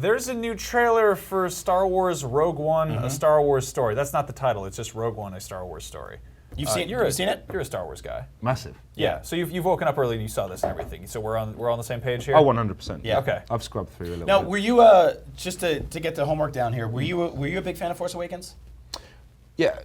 There's a new trailer for Star Wars Rogue One, a Star Wars story. That's not the title. It's just Rogue One, a Star Wars story. You've seen it? You're a Star Wars guy. Massive. Yeah. So you've woken up early and you saw this and everything. So we're on the same page here. Oh, 100%. Yeah. Okay. I've scrubbed through a little Now, bit. were you just to get the homework down here? Were you a big fan of Force Awakens? Yeah.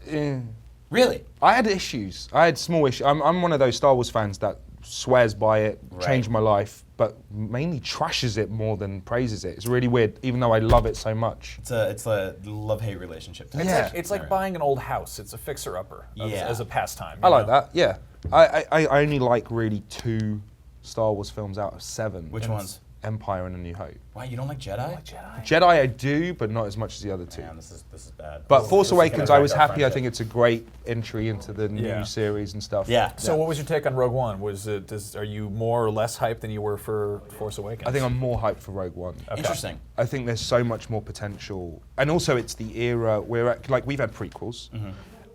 Really? I had issues. I had small issues. I'm one of those Star Wars fans that swears by it, changed my life, but mainly trashes it more than praises it. It's really weird, even though I love it so much. It's a love-hate relationship. It's like buying an old house. It's a fixer-upper as a pastime. I like that, yeah. I only like really 2 Star Wars films out of 7. Which ones? Empire and A New Hope. Why, you don't like Jedi? Jedi I do, but not as much as the other 2. Man, this is bad. But Force This is Awakens, gonna I was wreck our happy. I friendship. think it's a great entry into the new series and stuff. Yeah. So what was your take on Rogue One? Are you more or less hyped than you were for Force Awakens? I think I'm more hyped for Rogue One. Okay. Interesting. I think there's so much more potential, and also it's the era we're at. Like we've had prequels,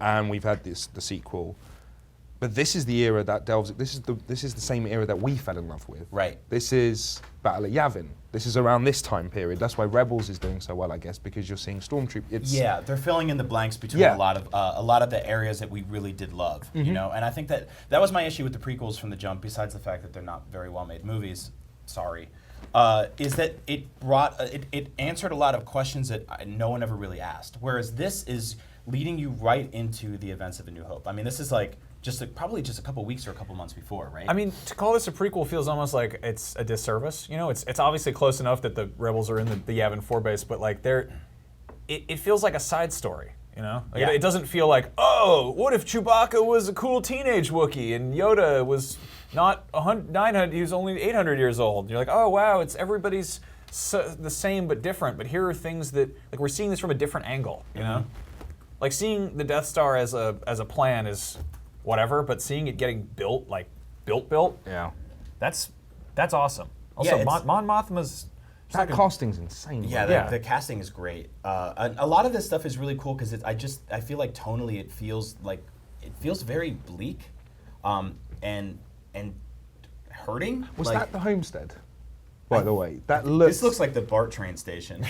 and we've had the sequel, but this is the era that delves. This is the same era that we fell in love with. Right. This is Battle of Yavin. This is around this time period. That's why Rebels is doing so well, I guess, because you're seeing Stormtroopers. Yeah, they're filling in the blanks between a lot of the areas that we really did love, you know. And I think that was my issue with the prequels from the jump. Besides the fact that they're not very well made movies, sorry, is that it brought it answered a lot of questions that no one ever really asked. Whereas this is leading you right into the events of A New Hope. I mean, this is like probably just a couple weeks or a couple months before, right? I mean, to call this a prequel feels almost like it's a disservice. You know, it's obviously close enough that the rebels are in the Yavin 4 base, but like it feels like a side story. You know, like it doesn't feel like, oh, what if Chewbacca was a cool teenage Wookiee and Yoda was not 900, he was only 800 years old. You're like, oh wow, it's everybody's the same but different. But here are things that like we're seeing this from a different angle. You know, like seeing the Death Star as a plan is whatever, but seeing it getting built, like built, that's awesome. Also, Mon Mothma's That casting's insane. Yeah, the casting is great. A lot of this stuff is really cool because I feel like tonally it feels very bleak, and hurting. Was that the Homestead? By the way, this looks like the BART train station.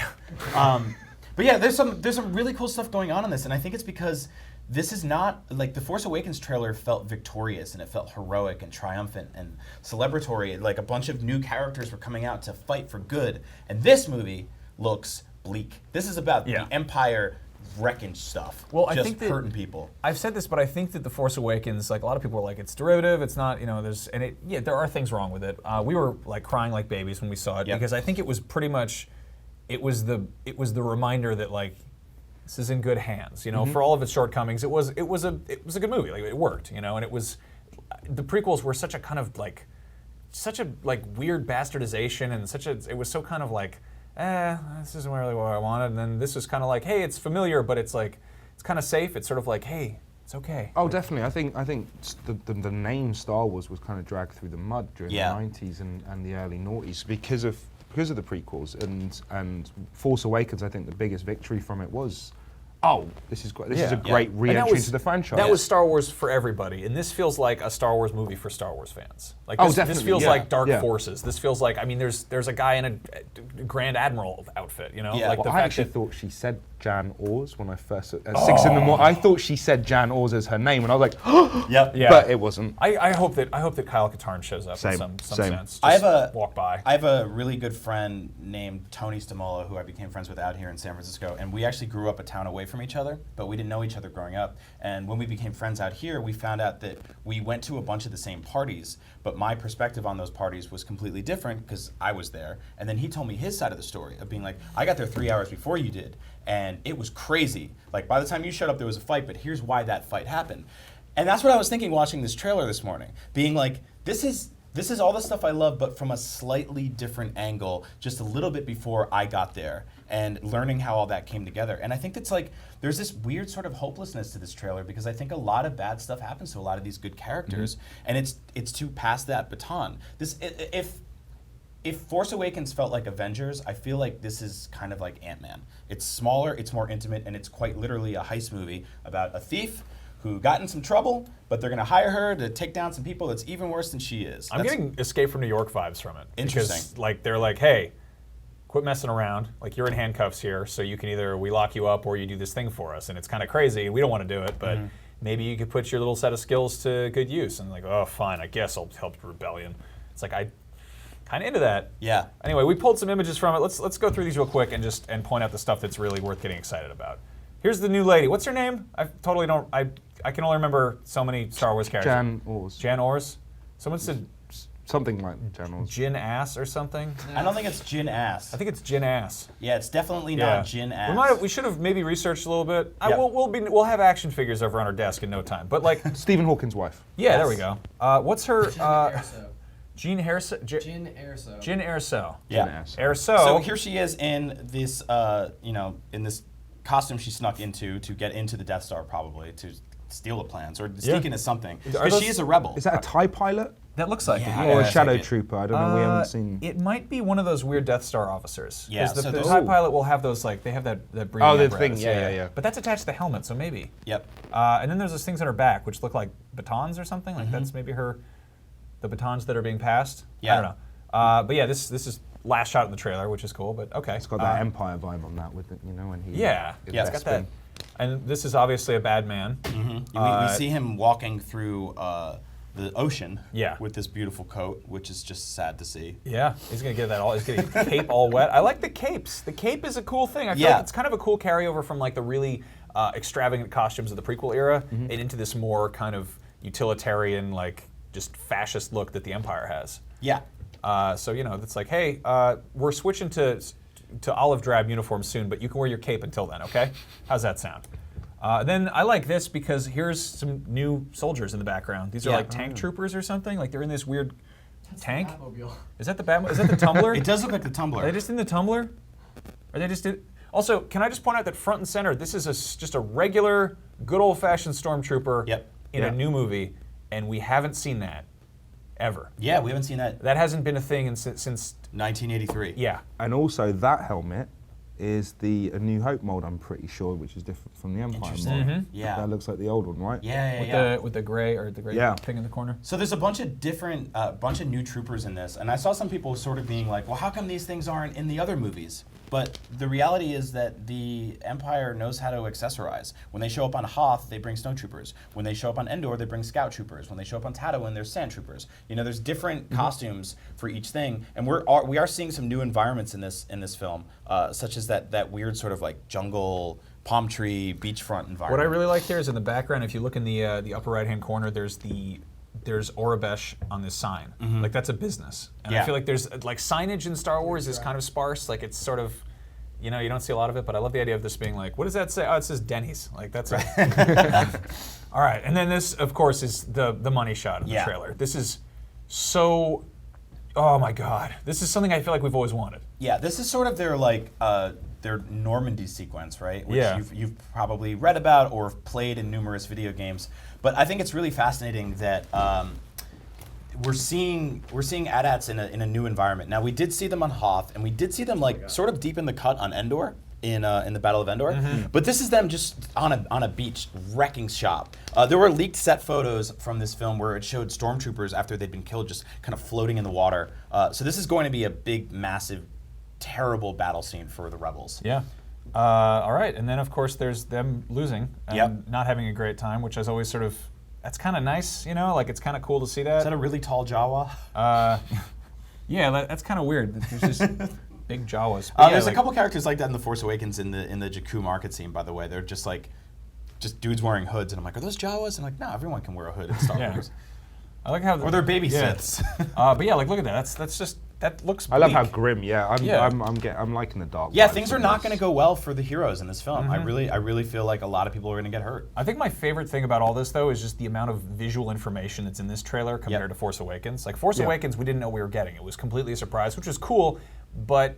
But yeah, there's some really cool stuff going on in this, and I think it's because this is not like the Force Awakens trailer felt victorious and it felt heroic and triumphant and celebratory. Like a bunch of new characters were coming out to fight for good, and this movie looks bleak. This is about the Empire wrecking stuff. Well, just I think hurting people. I've said this, but I think that the Force Awakens, like a lot of people are like, it's derivative. It's not, you know. There are things wrong with it. We were like crying like babies when we saw it because I think it was pretty much, it was the reminder that like, this is in good hands, you know. For all of its shortcomings, it was a good movie. Like it worked, you know. And it was, the prequels were such a kind of like, such a like weird bastardization and it was so kind of like, this isn't really what I wanted. And then this was kind of like, hey, it's familiar, but it's like, it's kind of safe. It's sort of like, hey, it's okay. Oh, definitely. I think the name Star Wars was kind of dragged through the mud during the 90s and the early noughties because of the prequels and Force Awakens. I think the biggest victory from it was, this is a great re-entry into the franchise. That was Star Wars for everybody, and this feels like a Star Wars movie for Star Wars fans. Like this feels like Dark Forces. This feels like, I mean, there's a guy in a Grand Admiral outfit, you know. Yeah. Like I actually thought she said Jan Ors when I first at 6 in the morning. I thought she said Jan Ors as her name, and I was like, but it wasn't. I hope that Kyle Katarn shows up in some sense. Walk by. I have a really good friend named Tony Stamola who I became friends with out here in San Francisco, and we actually grew up a town away from each other, but we didn't know each other growing up. And when we became friends out here, we found out that we went to a bunch of the same parties, but my perspective on those parties was completely different because I was there. And then he told me his side of the story of being like, I got there 3 hours before you did, and it was crazy. Like by the time you showed up, there was a fight, but here's why that fight happened. And that's what I was thinking watching this trailer this morning, being like, this is all the stuff I love, but from a slightly different angle, just a little bit before I got there, and learning how all that came together. And I think that's like, there's this weird sort of hopelessness to this trailer because I think a lot of bad stuff happens to a lot of these good characters, and it's to pass that baton. If Force Awakens felt like Avengers, I feel like this is kind of like Ant-Man. It's smaller, it's more intimate, and it's quite literally a heist movie about a thief who got in some trouble, but they're going to hire her to take down some people that's even worse than she is. I'm getting Escape from New York vibes from it. Interesting. Because like they're like, hey, quit messing around. Like, you're in handcuffs here, so you can either we lock you up or you do this thing for us. And it's kind of crazy. We don't want to do it, but maybe you could put your little set of skills to good use. And like, oh, fine, I guess I'll help the rebellion. It's like, I kind of into that. Yeah. Anyway, we pulled some images from it. Let's go through these real quick and point out the stuff that's really worth getting excited about. Here's the new lady. What's her name? I totally don't. I can only remember so many Star Wars characters. Jan Ors. Jan Ors. Someone said Something like Jan Ors. Jin Ass or something. I don't think it's Jin Ass. I think it's Jin Ass. Yeah, it's definitely not Jin Ass. We should have maybe researched a little bit. Yep. We'll have action figures over on our desk in no time. But like, Stephen Hawking's wife. yeah, Yes. there we go. What's her? Jin Erso. Jean Erso. Jin Erso. Yeah. Erso. So here she is in this, in this costume she snuck into to get into the Death Star, probably to steal the plans or sneak into something. Because she is a rebel. Is that a TIE pilot? That looks like Yeah. it. Or a it's shadow like it. trooper? I don't know. We haven't seen. It might be one of those weird Death Star officers. Yeah, Because so the those- TIE pilot will have those, like, they have that breathing Oh, the apparatus, thing, yeah. But that's attached to the helmet, so maybe. Yep. And then there's those things on her back, which look like batons or something. Like that's maybe the batons that are being passed. Yeah. I don't know. But yeah, this is last shot in the trailer, which is cool. But okay. It's got that Empire vibe on that with it, when he. Yeah, did it's got that. And this is obviously a bad man. We see him walking through the ocean Yeah. with this beautiful coat, which is just sad to see. Yeah, he's gonna get that all. He's getting cape all wet. I like the capes. The cape is a cool thing. I feel Yeah. like it's kind of a cool carryover from like the really extravagant costs of the prequel era and into this more kind of utilitarian, like just fascist look that the Empire has. Yeah. So it's like, hey, we're switching to olive drab uniforms soon, but you can wear your cape until then. Okay? How's that sound? Then I like this because here's some new soldiers in the background. These are Yeah. like tank troopers or something. Like they're in this weird tank. Batmobile. Is that the Batmobile? Is that the Tumbler? It does look like the Tumbler. Are they just in the Tumbler? Are they just in... Also, can I just point out that front and center, this is just a regular, good old-fashioned stormtrooper in a new movie, and we haven't seen that ever. Yeah, we haven't seen that That hasn't been a thing since 1983. yeah. And also that helmet is the A New Hope mold, I'm pretty sure, which is different from the Empire Interesting. mold. Yeah. That looks like the old one, right? Yeah. With the gray or the gray Yeah. thing in the corner. So there's a bunch of different, bunch of new troopers in this, and I saw some people sort of being like, well, how come these things aren't in the other movies? But the reality is that the Empire knows how to accessorize. When they show up on Hoth, they bring snowtroopers. When they show up on Endor, they bring scout troopers. When they show up on Tatooine, there's sand troopers. There's different costumes for each thing, and we are seeing some new environments in this film, such as that weird sort of like jungle, palm tree, beachfront environment. What I really like here is in the background, if you look in the upper right-hand corner, there's Aurebesh on this sign. Like that's a business. And I feel like there's like signage in Star Wars is kind of sparse. Like it's sort of, you don't see a lot of it, but I love the idea of this being like, what does that say? Oh, it says Denny's. Like that's all right. And then this, of course, is the money shot of the trailer. This is so, oh my God. This is something I feel like we've always wanted. Yeah, this is sort of their their Normandy sequence, right? Which Yeah. you've probably read about or played in numerous video games. But I think it's really fascinating that we're seeing AT-ATs in a new environment. Now we did see them on Hoth, and we did see them sort of deep in the cut on Endor. In the Battle of Endor, but this is them just on a beach wrecking shop. There were leaked set photos from this film where it showed stormtroopers after they'd been killed, just kind of floating in the water. So this is going to be a big, massive, terrible battle scene for the rebels. Yeah. All right. And then, of course, there's them losing and not having a great time, which is always sort of, that's kind of nice, Like, it's kind of cool to see that. Is that a really tall Jawa? Yeah, that's kind of weird. There's just big Jawas. There's a couple characters like that in The Force Awakens in the Jakku market scene, by the way. They're just dudes wearing hoods, and I'm like, are those Jawas? And I'm like, no, everyone can wear a hood in Star Wars. I like how Or they're baby Siths. But yeah, like look at that. That's just that looks. I love bleak. how grim. Yeah, I'm liking the dark. Yeah, vibes things are of not this. going to go well for the heroes in this film. I really feel like a lot of people are going to get hurt. I think my favorite thing about all this, though, is just the amount of visual information that's in this trailer compared to Force Awakens. Like Force Awakens, we didn't know we were getting. It was completely a surprise, which was cool, but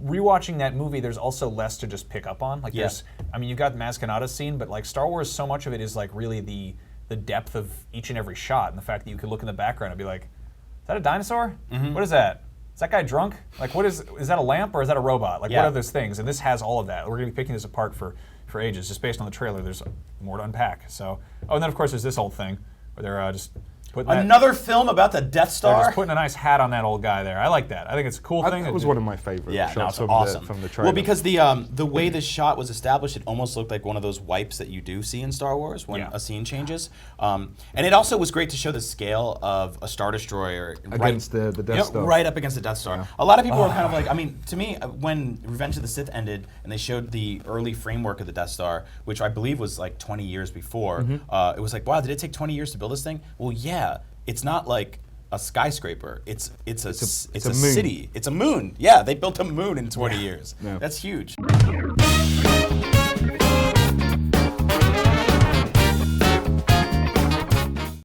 rewatching that movie, there's also less to just pick up on. Like there's, you've got the Maz Kanata's scene, but like Star Wars, so much of it is like really the depth of each and every shot, and the fact that you could look in the background and be like, is that a dinosaur? What is that? Is that guy drunk? Like, what is that a lamp or is that a robot? Like, what are those things? And this has all of that. We're going to be picking this apart for ages. Just based on the trailer, there's more to unpack. So, and then of course there's this whole thing where they're just Another film about the Death They're Star. just putting a nice hat on that old guy there. I like that. I think it's a cool thing. That was one of my favorite Yeah, no, shots it's awesome. from the trailer. Well, because the way this shot was established, it almost looked like one of those wipes that you do see in Star Wars when a scene changes. And it also was great to show the scale of a Star Destroyer against the Death Star. right up against the Death Star. Yeah. A lot of people were kind of like, I mean, to me, when Revenge of the Sith ended and they showed the early framework of the Death Star, which I believe was like 20 years before, it was like, wow, did it take 20 years to build this thing? Well, yeah. It's not like a skyscraper. It's a city. It's a moon. Yeah, they built a moon in 20 years. Yeah. That's huge.